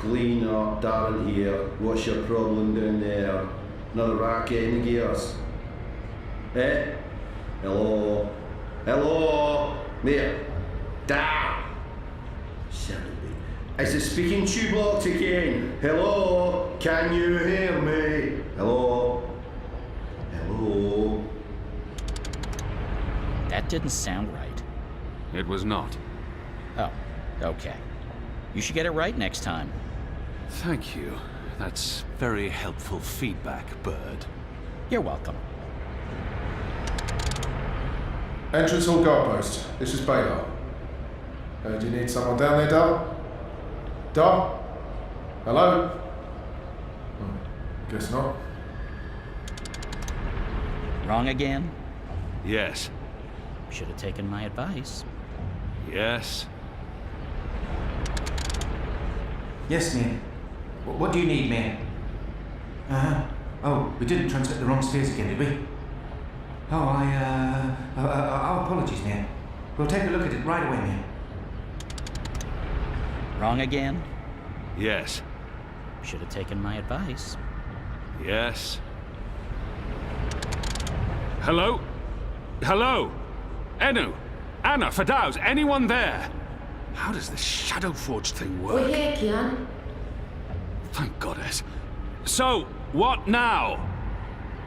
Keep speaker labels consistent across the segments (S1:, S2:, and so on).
S1: clean up down here. What's your problem down there? Another racket in the gears? Eh? Hello? Hello? Mate? Down! Is the speaking tube locked again? Hello? Can you hear me? Hello? Hello?
S2: That didn't sound right.
S3: It was not.
S2: Oh, okay. You should get it right next time.
S3: Thank you. That's very helpful feedback, Bird.
S2: You're welcome.
S4: Entrance hall guard post. This is Baylor. Do you need someone down there, Dar? Dar? Hello? Guess not.
S2: Wrong again?
S3: Yes.
S2: Should have taken my advice.
S3: Yes.
S5: Yes, ma'am. What do you need, ma'am? Oh, we didn't transmit the wrong spheres again, did we? Oh, our apologies, ma'am. We'll take a look at it right away, ma'am.
S2: Wrong again?
S3: Yes.
S2: Should have taken my advice.
S3: Yes. Hello? Hello? Enu? Anna, Fadaus, anyone there? How does this Shadow Forge thing work?
S6: We're here, Kian.
S3: Thank goddess. So, what now?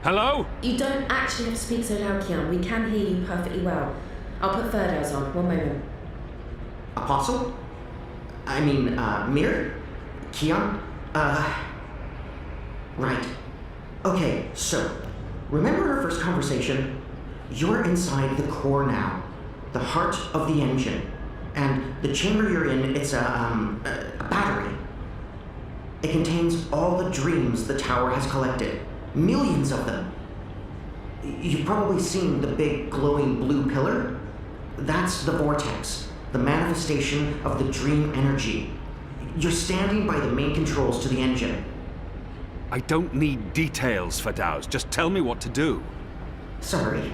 S3: Hello?
S6: You don't actually have to speak so loud, Kian. We can hear you perfectly well. I'll put Ferdows on. One moment.
S7: Apostle? Mir? Kian? Right. Okay, so, remember our first conversation? You're inside the core now, the heart of the engine. And the chamber you're in, it's a battery. It contains all the dreams the tower has collected. Millions of them. You've probably seen the big glowing blue pillar. That's the vortex, the manifestation of the dream energy. You're standing by the main controls to the engine.
S3: I don't need details, Fadaus. Just tell me what to do.
S7: Sorry.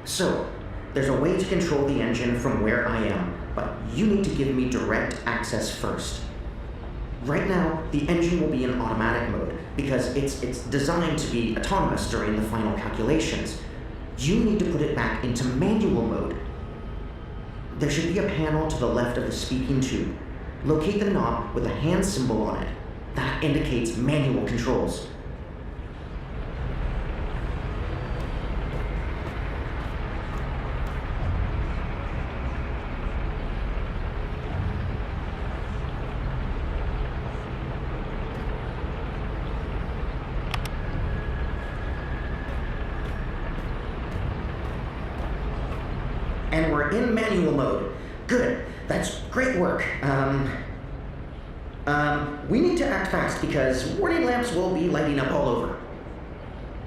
S7: So, there's a way to control the engine from where I am, but you need to give me direct access first. Right now, the engine will be in automatic mode, because it's designed to be autonomous during the final calculations. You need to put it back into manual mode. There should be a panel to the left of the speaking tube. Locate the knob with a hand symbol on it. That indicates manual controls. And we're in manual mode. Good. That's great work. We need to act fast because warning lamps will be lighting up all over.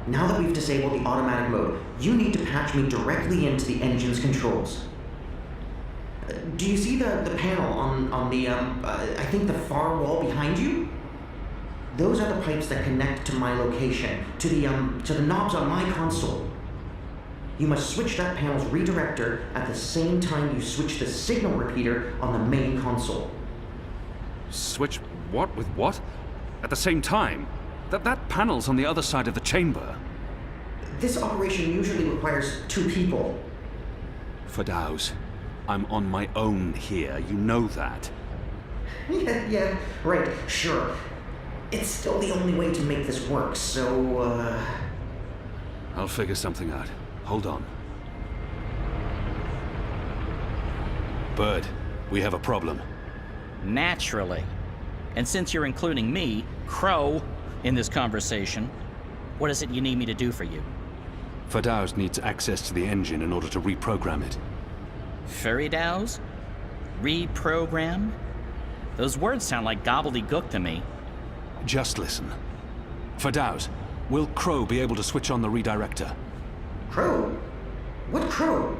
S7: Now that we've disabled the automatic mode, you need to patch me directly into the engine's controls. Do you see the panel on the, I think the far wall behind you? Those are the pipes that connect to my location, to the knobs on my console. You must switch that panel's redirector at the same time you switch the signal repeater on the main console.
S3: Switch what with what? At the same time? That panel's on the other side of the chamber.
S7: This operation usually requires 2 people.
S3: Fadaus, I'm on my own here. You know that.
S7: Yeah, right, sure. It's still the only way to make this work, so,
S3: I'll figure something out. Hold on. Bird, we have a problem.
S2: Naturally. And since you're including me, Crow, in this conversation, what is it you need me to do for you?
S3: Fadaus needs access to the engine in order to reprogram it.
S2: Feridaus? Reprogram? Those words sound like gobbledygook to me.
S3: Just listen. Fadaus, will Crow be able to switch on the redirector?
S7: Crow? What Crow?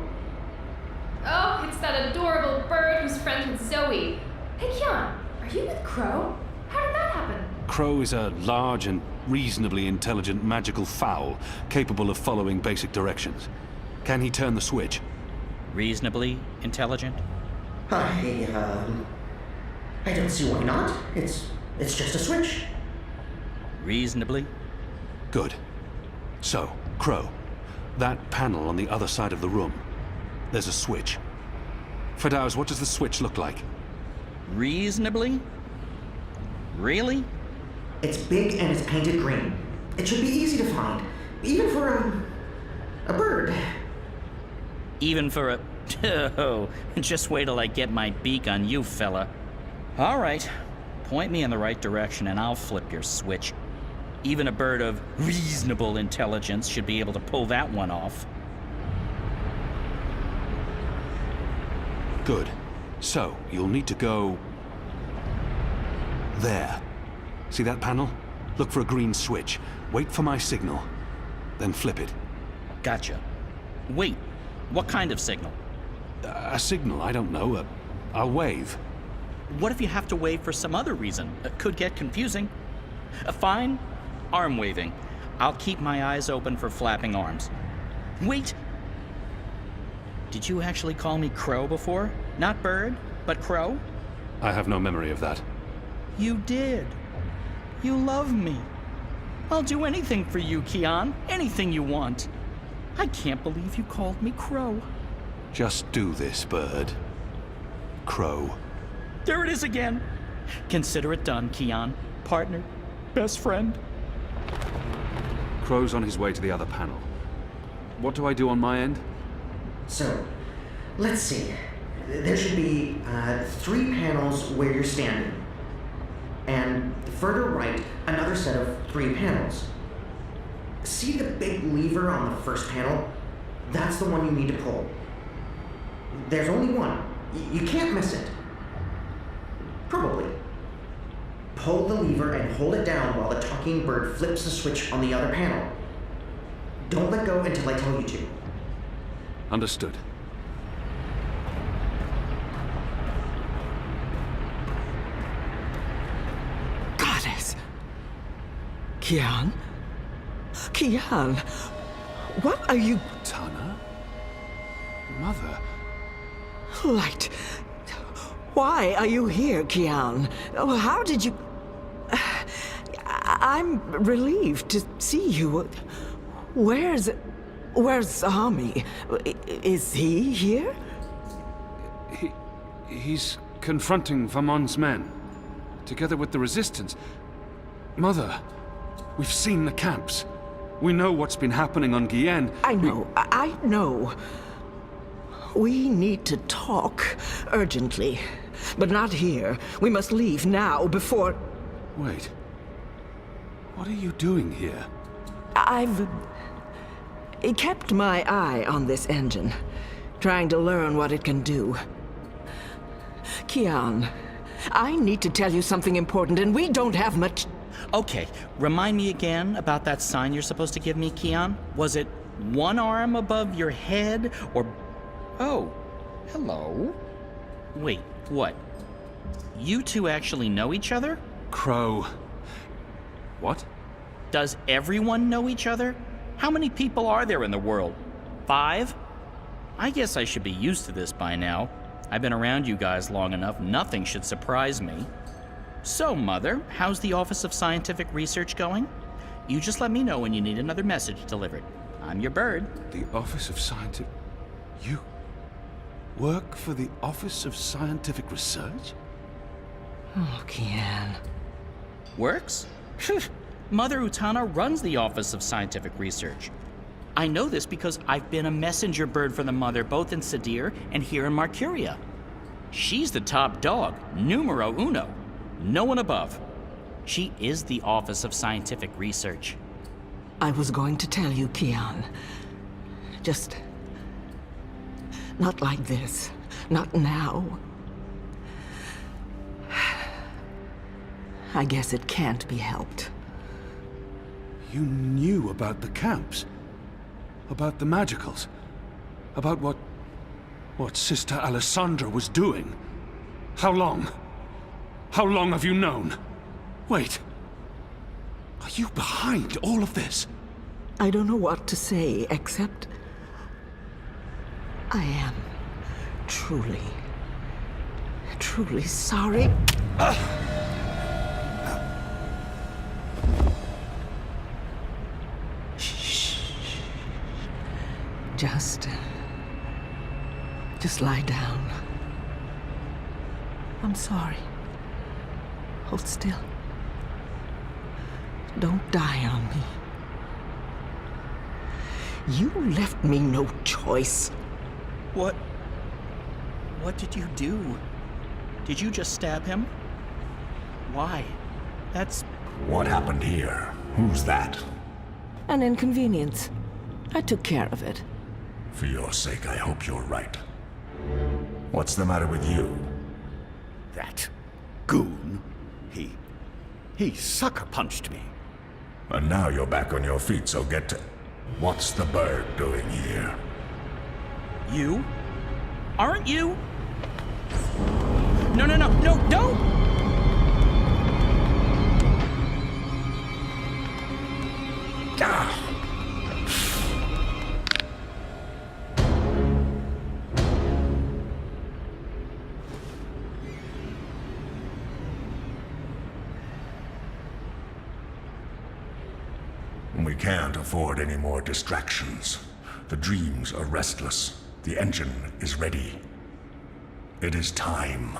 S8: Oh, it's that adorable bird who's friends with Zoe. Hey, Kian, are you with Crow? How did that happen?
S3: Crow is a large and reasonably intelligent magical fowl, capable of following basic directions. Can he turn the switch?
S2: Reasonably intelligent?
S7: I don't see why not. It's It's just a switch.
S2: Reasonably?
S3: Good. So, Crow, that panel on the other side of the room. There's a switch. Fedauz, what does the switch look like?
S2: Reasonably? Really?
S7: It's big and it's painted green. It should be easy to find, even for a bird.
S2: Even for a... Oh, just wait till I get my beak on you, fella. All right. Point me in the right direction and I'll flip your switch. Even a bird of reasonable intelligence should be able to pull that one off.
S3: Good. So, you'll need to go... there. See that panel? Look for a green switch. Wait for my signal. Then flip it.
S2: Gotcha. Wait, what kind of signal?
S3: A signal, I don't know. I'll wave.
S2: What if you have to wave for some other reason? It could get confusing. Fine. Arm waving. I'll keep my eyes open for flapping arms. Wait! Did you actually call me Crow before? Not bird, but Crow?
S3: I have no memory of that.
S2: You did. You love me. I'll do anything for you, Kian. Anything you want. I can't believe you called me Crow.
S3: Just do this, bird. Crow.
S2: There it is again. Consider it done, Kian. Partner. Best friend.
S3: Crow's on his way to the other panel. What do I do on my end?
S7: So, let's see. There should be 3 panels where you're standing. And further right, another set of 3 panels. See the big lever on the first panel? That's the one you need to pull. There's only one. You can't miss it. Probably. Pull the lever and hold it down while the talking bird flips the switch on the other panel. Don't let go until I tell you to.
S3: Understood.
S9: Goddess! Kian? Kian! What are you...
S3: Tana? Mother?
S9: Light. Why are you here, Kian? Oh, how did you... I'm relieved to see you. Where's Sami? Is he here?
S3: He's confronting Vamon's men, together with the resistance. Mother, we've seen the camps. We know what's been happening on Guyenne.
S9: I know. We need to talk urgently, but not here. We must leave now before...
S3: Wait. What are you doing here?
S9: I've kept my eye on this engine, trying to learn what it can do. Kian, I need to tell you something important, and we don't have much...
S2: Okay, remind me again about that sign you're supposed to give me, Kian. Was it one arm above your head, or... Oh, hello. Wait, what? You two actually know each other?
S3: Crow. What?
S2: Does everyone know each other? How many people are there in the world? 5? I guess I should be used to this by now. I've been around you guys long enough, nothing should surprise me. So, Mother, how's the Office of Scientific Research going? You just let me know when you need another message delivered. I'm your bird.
S3: The Office of Scientific... You... work for the Office of Scientific Research?
S9: Oh, Kian.
S2: Works? Mother Utana runs the Office of Scientific Research. I know this because I've been a messenger bird for the Mother both in Sadir and here in Marcuria. She's the top dog, numero uno. No one above. She is the Office of Scientific Research.
S9: I was going to tell you, Kian. Just... not like this. Not now. I guess it can't be helped.
S3: You knew about the camps? About the magicals? About what Sister Alessandra was doing? How long? How long have you known? Wait. Are you behind all of this?
S9: I don't know what to say, except... I am truly sorry. Just lie down. I'm sorry. Hold still. Don't die on me. You left me no choice.
S2: What did you do? Did you just stab him? Why? That's...
S10: What happened here? Who's that?
S9: An inconvenience. I took care of it.
S10: For your sake, I hope you're right. What's the matter with you?
S11: That goon, he sucker punched me.
S10: And now you're back on your feet, so get to... What's the bird doing here?
S2: You? Aren't you? No, don't!
S10: Ah! We can't afford any more distractions. The dreams are restless. The engine is ready. It is time.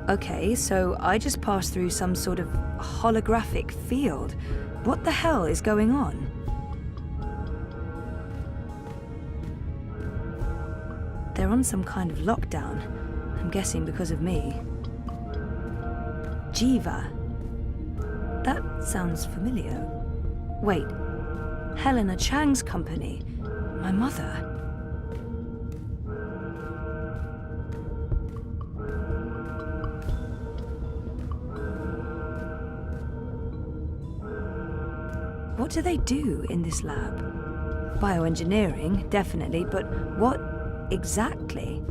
S12: Okay, so I just passed through some sort of holographic field. What the hell is going on? They're on some kind of lockdown. I'm guessing because of me. Jiva. That sounds familiar. Wait. Helena Chang's company. My mother. What do they do in this lab? Bioengineering, definitely, but what exactly?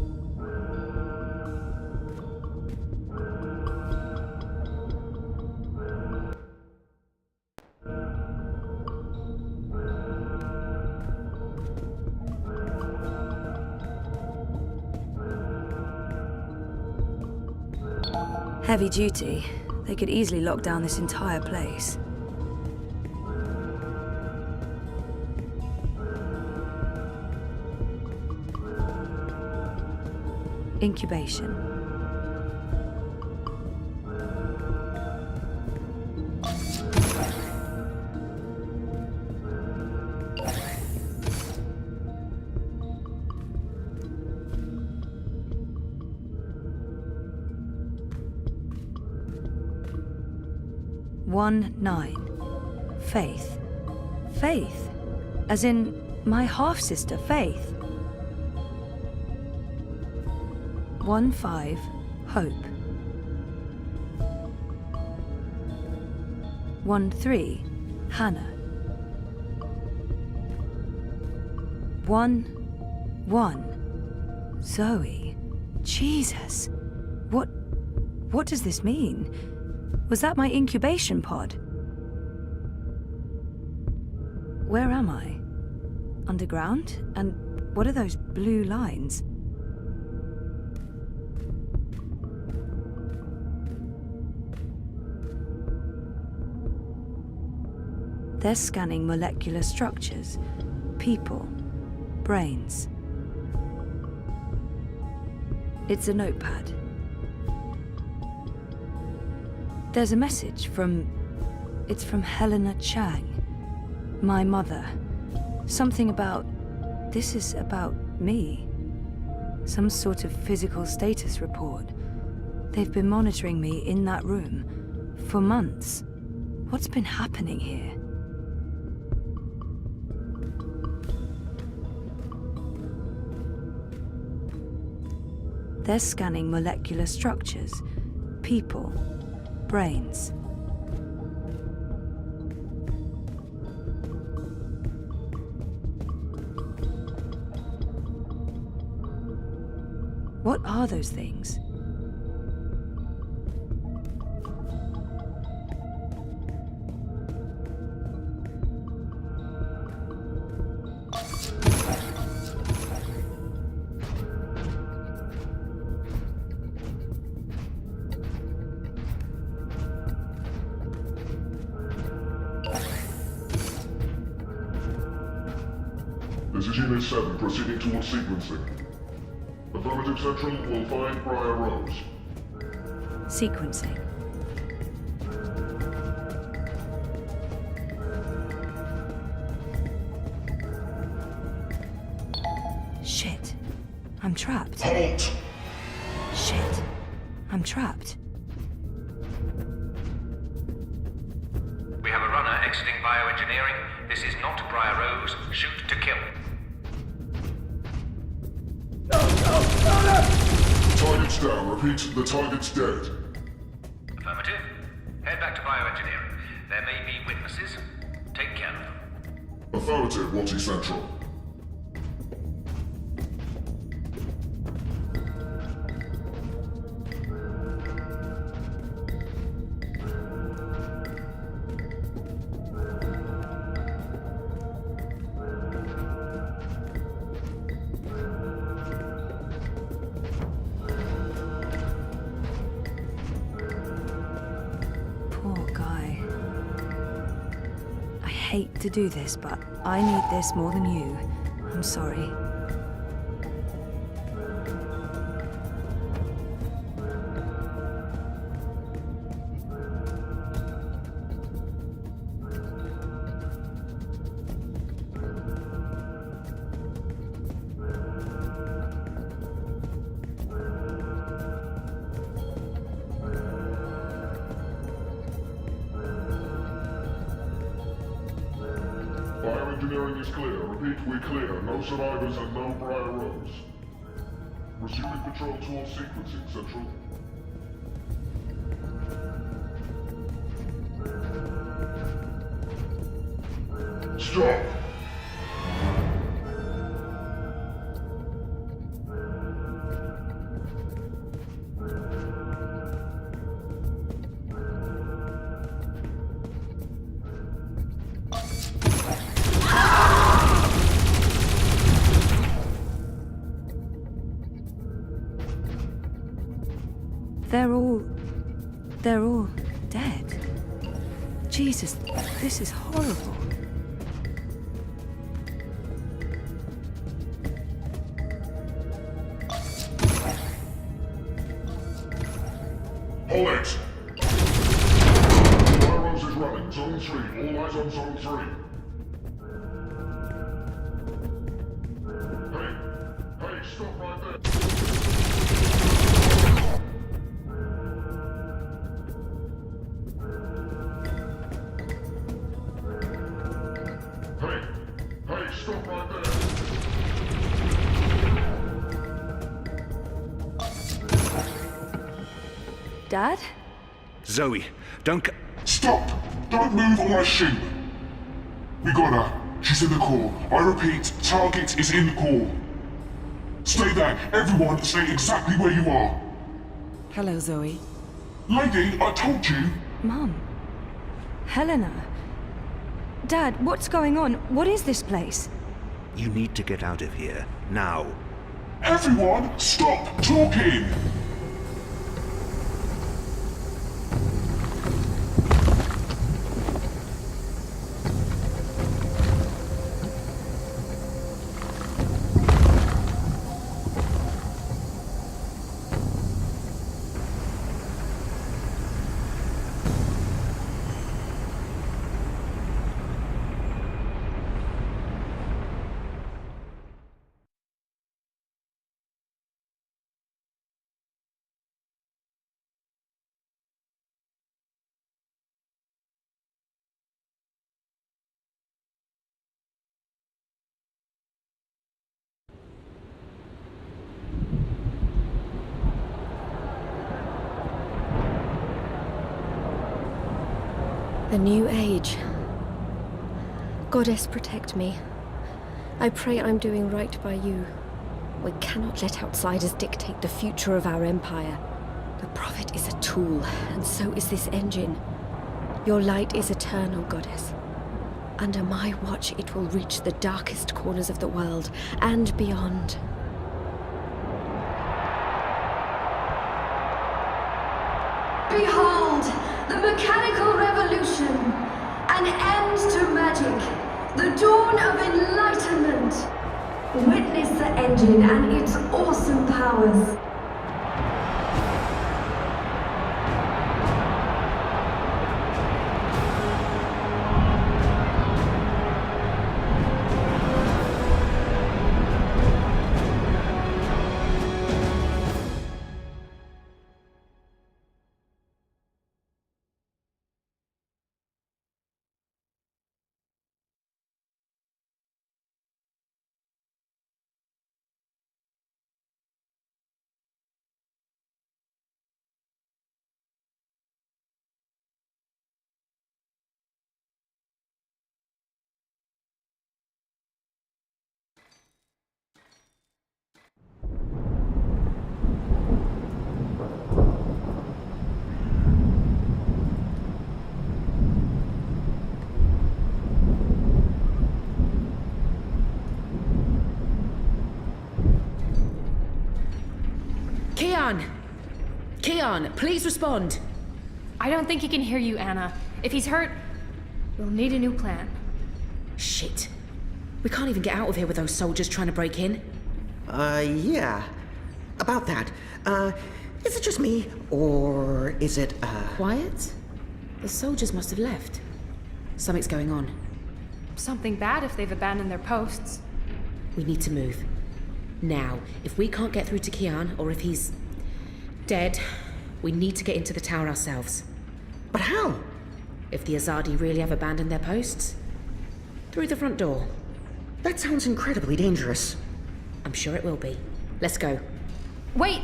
S12: Heavy duty. They could easily lock down this entire place. Incubation. One 9. Faith. Faith? As in my half-sister, Faith. 1 5. Hope. 1 3. Hannah. 1 1. Zoe. Jesus. What does this mean? Was that my incubation pod? Where am I? Underground? And what are those blue lines? They're scanning molecular structures, people, brains. It's a notepad. There's a message it's from Helena Chang, my mother. Something about, this is about me. Some sort of physical status report. They've been monitoring me in that room for months. What's been happening here? They're scanning molecular structures, people, brains. What are those things?
S13: This is Unit 7, proceeding towards sequencing. Affirmative Central will find Briar Rose.
S12: Sequencing. Shit. I'm trapped.
S13: Halt!
S12: Shit. I'm trapped.
S5: We have a runner exiting bioengineering. This is not Briar Rose. Shoot to kill.
S13: Target's down. Repeat, the target's dead.
S5: Affirmative. Head back to bioengineering. There may be witnesses. Take care of them.
S13: Affirmative, Watty Central.
S12: Poor guy. I hate to do this, but I need this more than you. I'm sorry.
S13: Bioengineering is clear. Repeat, we're clear. No survivors and no Briar Rose. Resuming patrol towards sequencing, Central. Stop!
S12: They're all dead. Jesus, this is horrible.
S13: Hold it! Briar Rose is running. Zone 3. All eyes on Zone 3. Hey, stop right there. Hey, stop right there.
S12: Dad?
S3: Zoe, don't
S13: Stop! Don't move or I shoot! We got her. She's in the core. I repeat, target is in the core. Stay there. Everyone, stay exactly where you are.
S9: Hello, Zoe.
S13: Lady, I told you.
S12: Mum. Helena. Dad, what's going on? What is this place?
S11: You need to get out of here, now.
S13: Everyone, stop talking!
S14: The new age. Goddess, protect me. I pray I'm doing right by you. We cannot let outsiders dictate the future of our empire. The Prophet is a tool, and so is this engine. Your light is eternal, Goddess. Under my watch, it will reach the darkest corners of the world and beyond.
S15: Behold, the mechanical revolution, an end to magic, the dawn of enlightenment. Witness the engine and its awesome powers.
S6: Keon, please respond.
S8: I don't think he can hear you, Anna. If he's hurt, we'll need a new plan.
S6: Shit. We can't even get out of here with those soldiers trying to break in.
S7: Yeah. About that. Is it just me, or is it,
S6: Quiet? The soldiers must have left. Something's going on.
S8: Something bad if they've abandoned their posts.
S6: We need to move. Now, if we can't get through to Keon, or if he's dead, we need to get into the tower ourselves.
S7: But how?
S6: If the Azadi really have abandoned their posts? Through the front door.
S7: That sounds incredibly dangerous.
S6: I'm sure it will be. Let's go.
S8: Wait!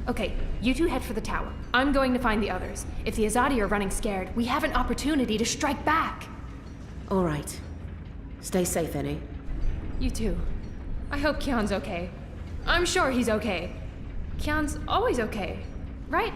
S8: Okay, you two head for the tower. I'm going to find the others. If the Azadi are running scared, we have an opportunity to strike back.
S6: All right. Stay safe, Annie.
S8: You too. I hope Keon's okay. I'm sure he's okay. Keon's always okay, right?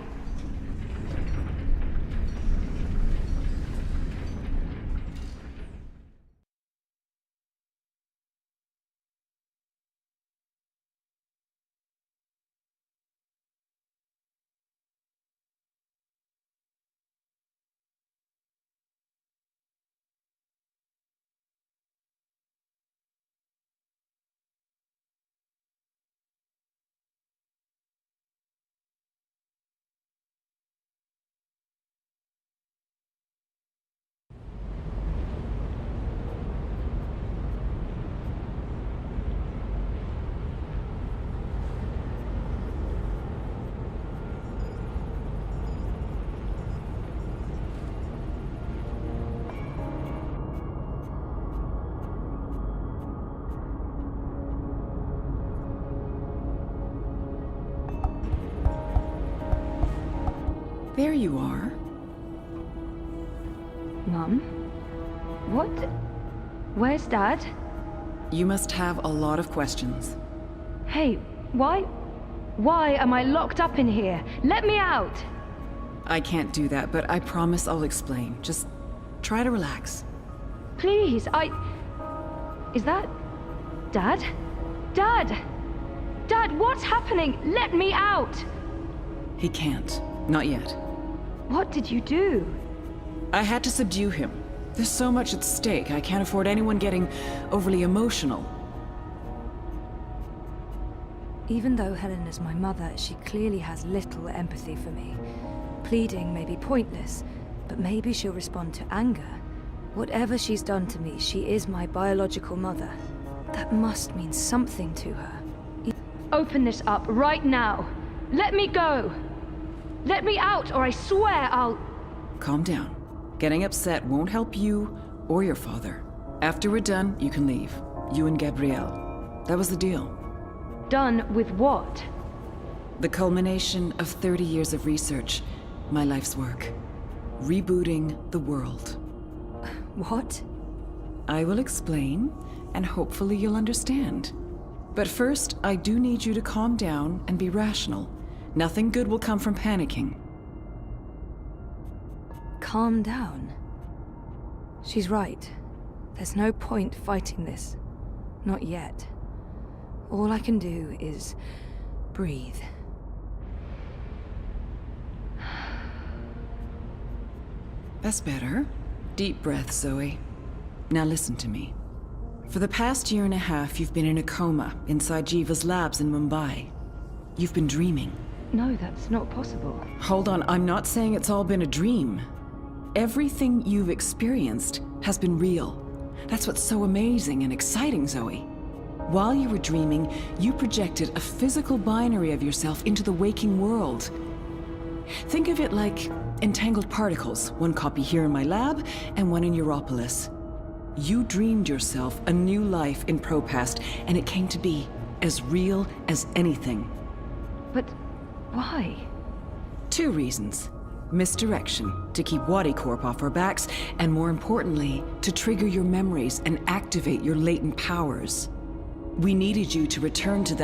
S16: There you are.
S12: Mum? What? Where's Dad?
S16: You must have a lot of questions.
S12: Hey, why? Why am I locked up in here? Let me out!
S16: I can't do that, but I promise I'll explain. Just try to relax.
S12: Please, Is that... Dad? Dad! Dad, what's happening? Let me out!
S16: He can't. Not yet.
S12: What did you do?
S16: I had to subdue him. There's so much at stake, I can't afford anyone getting overly emotional.
S12: Even though Helen is my mother, she clearly has little empathy for me. Pleading may be pointless, but maybe she'll respond to anger. Whatever she's done to me, she is my biological mother. That must mean something to her. Open this up right now! Let me go! Let me out, or I swear I'll...
S16: Calm down. Getting upset won't help you or your father. After we're done, you can leave. You and Gabrielle. That was the deal.
S12: Done with what?
S16: The culmination of 30 years of research. My life's work. rebooting the world.
S12: What?
S16: I will explain, and hopefully you'll understand. But first, I do need you to calm down and be rational. Nothing good will come from panicking.
S12: Calm down. She's right. There's no point fighting this. Not yet. All I can do is breathe.
S16: That's better. Deep breath, Zoe. Now listen to me. For the past year and a half, you've been in a coma inside Jiva's labs in Mumbai. You've been dreaming.
S12: No, that's not possible.
S16: Hold on, I'm not saying it's all been a dream. Everything you've experienced has been real. That's what's so amazing and exciting, Zoe. While you were dreaming, you projected a physical binary of yourself into the waking world. Think of it like entangled particles, one copy here in my lab and one in Europolis. You dreamed yourself a new life in Propast, and it came to be as real as anything.
S12: But why?
S16: 2 reasons. Misdirection, to keep Wadi Corp off our backs, and more importantly, to trigger your memories and activate your latent powers. We needed you to return to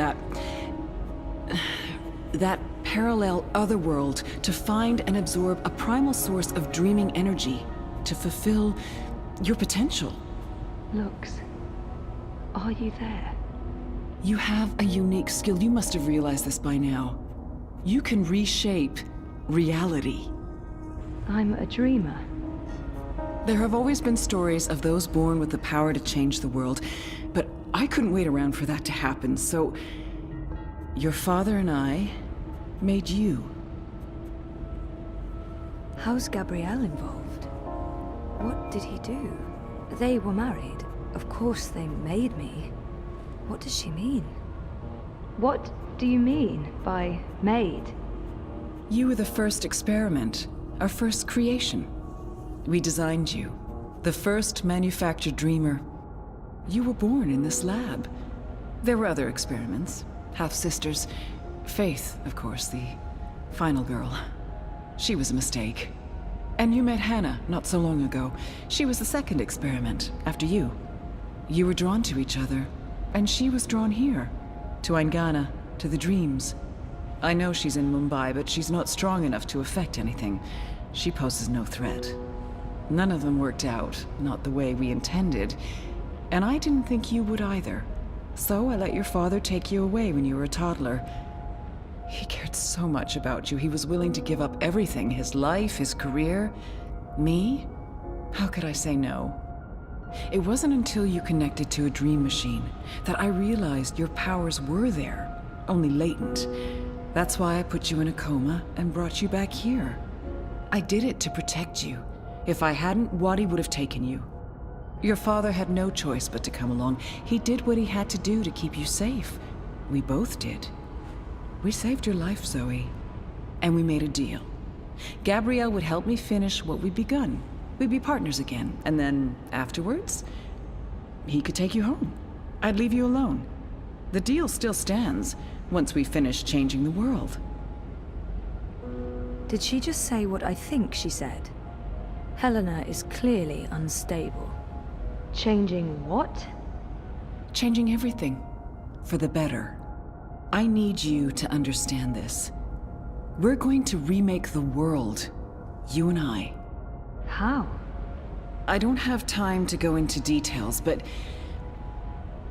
S16: that parallel otherworld to find and absorb a primal source of dreaming energy to fulfill your potential.
S12: Lux, are you there?
S16: You have a unique skill. You must have realized this by now. You can reshape reality.
S12: I'm a dreamer.
S16: There have always been stories of those born with the power to change the world, but I couldn't wait around for that to happen, so your father and I made you.
S12: How's Gabrielle involved? What did he do? They were married. Of course they made me. What does she mean? What do you mean by made?
S16: You were the first experiment, our first creation. We designed you, the first manufactured dreamer. You were born in this lab. There were other experiments, half-sisters. Faith, of course, the final girl. She was a mistake. And you met Hannah not so long ago. She was the second experiment, after you. You were drawn to each other, and she was drawn here, to Aingana, to the dreams. I know she's in Mumbai, but she's not strong enough to affect anything. She poses no threat. None of them worked out, not the way we intended. And I didn't think you would either. So I let your father take you away when you were a toddler. He cared so much about you, he was willing to give up everything, his life, his career. Me? How could I say no? It wasn't until you connected to a dream machine that I realized your powers were there, only latent. That's why I put you in a coma and brought you back here. I did it to protect you. If I hadn't, Wadi would have taken you. Your father had no choice but to come along. He did what he had to do to keep you safe. We both did. We saved your life, Zoe. And we made a deal. Gabrielle would help me finish what we'd begun. We'd be partners again. And then, afterwards, he could take you home. I'd leave you alone. The deal still stands, once we finish changing the world.
S12: Did she just say what I think she said? Helena is clearly unstable. Changing what?
S16: Changing everything. For the better. I need you to understand this. We're going to remake the world. You and I.
S12: How?
S16: I don't have time to go into details, but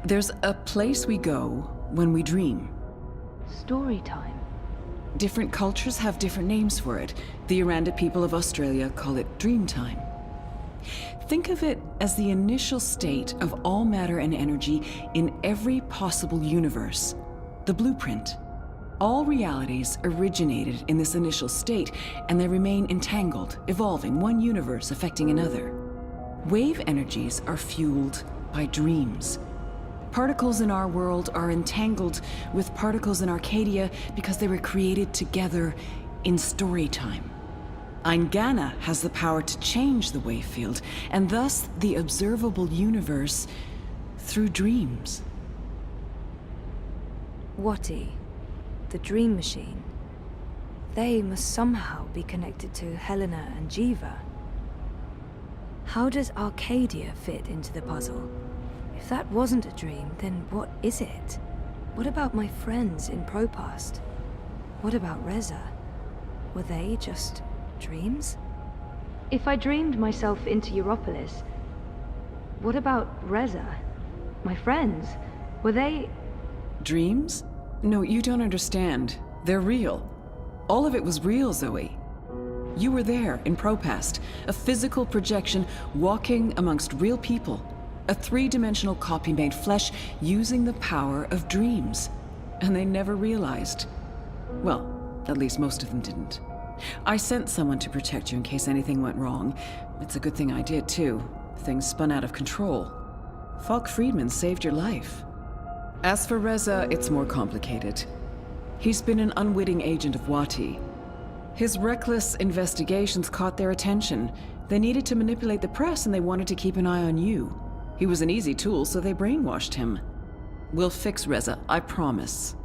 S16: there's a place we go when we dream.
S12: Story time.
S16: Different cultures have different names for it. The Aranda people of Australia call it dream time. Think of it as the initial state of all matter and energy in every possible universe. The blueprint. All realities originated in this initial state, and they remain entangled, evolving, one universe affecting another. Wave energies are fueled by dreams. Particles in our world are entangled with particles in Arcadia because they were created together in story time. Aingana has the power to change the wave field, and thus the observable universe through dreams.
S12: Wati, the dream machine. they must somehow be connected to Helena and Jiva. How does Arcadia fit into the puzzle? If that wasn't a dream, then what is it? What about my friends in Propast? What about Reza? Were they just dreams? If I dreamed myself into Europolis, what about Reza? My friends? Were they...
S16: Dreams? No, you don't understand. They're real. All of it was real, Zoe. You were there in Propast, a physical projection walking amongst real people. A three-dimensional copy made flesh using the power of dreams. And they never realized. Well, at least most of them didn't. I sent someone to protect you in case anything went wrong. It's a good thing I did, too. Things spun out of control. Falk Friedman saved your life. As for Reza, it's more complicated. He's been an unwitting agent of Wati. His reckless investigations caught their attention. They needed to manipulate the press and they wanted to keep an eye on you. He was an easy tool, so they brainwashed him. We'll fix Reza, I promise.